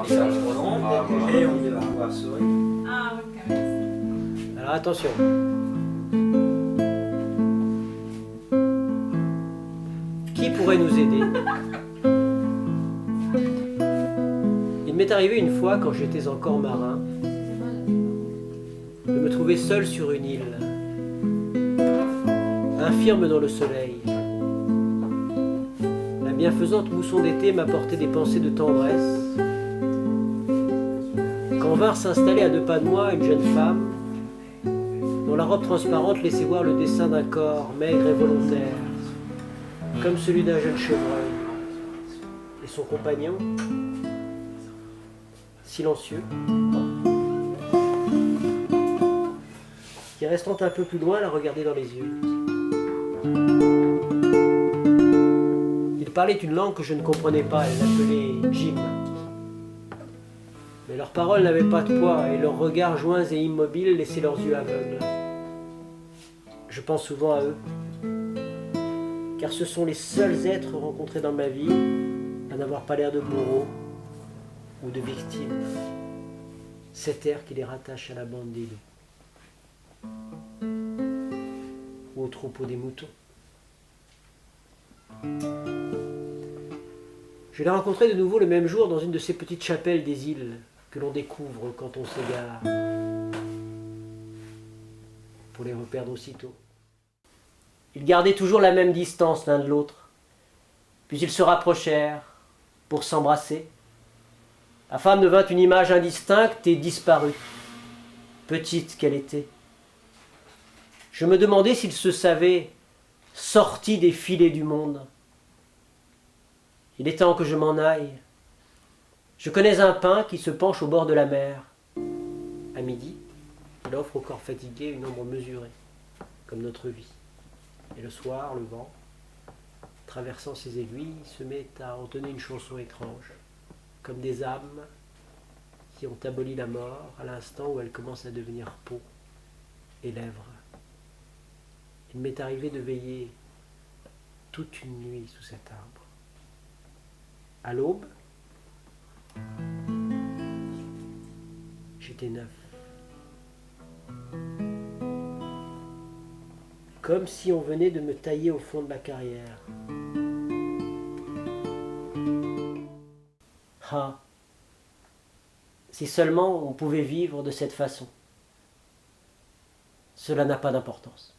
message volant. Ah, voilà. Et on va voir souris. Ah oui, quand même. Alors attention. Qui pourrait nous aider? Il m'est arrivé une fois, quand j'étais encore marin, de me trouver seul sur une île, infirme dans le soleil. La bienfaisante mousson d'été m'apportait des pensées de tendresse, quand vinrent s'installer à 2 pas de moi une jeune femme, dont la robe transparente laissait voir le dessin d'un corps maigre et volontaire, comme celui d'un jeune chevreuil. Et son compagnon, silencieux, qui restant un peu plus loin la regardait dans les yeux. Ils parlaient une langue que je ne comprenais pas, elle l'appelait Jim. Mais leurs paroles n'avaient pas de poids et leurs regards joints et immobiles laissaient leurs yeux aveugles. Je pense souvent à eux, car ce sont les seuls êtres rencontrés dans ma vie à n'avoir pas l'air de bourreaux ou de victimes. Cet air qui les rattache à la bande des loups ou au troupeau des moutons. Je l'ai rencontré de nouveau le même jour dans une de ces petites chapelles des îles que l'on découvre quand on s'égare, pour les reperdre aussitôt. Ils gardaient toujours la même distance l'un de l'autre, puis ils se rapprochèrent pour s'embrasser. La femme devint une image indistincte et disparut, petite qu'elle était. Je me demandais s'ils se savaient sortis des filets du monde. Il est temps que je m'en aille. Je connais un pin qui se penche au bord de la mer. À midi, il offre au corps fatigué une ombre mesurée, comme notre vie. Et le soir, le vent, traversant ses aiguilles, se met à entonner une chanson étrange, comme des âmes qui ont aboli la mort à l'instant où elle commence à devenir peau et lèvres. Il m'est arrivé de veiller toute une nuit sous cet arbre. À l'aube, j'étais neuf. Comme si on venait de me tailler au fond de ma carrière. Ah, si seulement on pouvait vivre de cette façon. Cela n'a pas d'importance.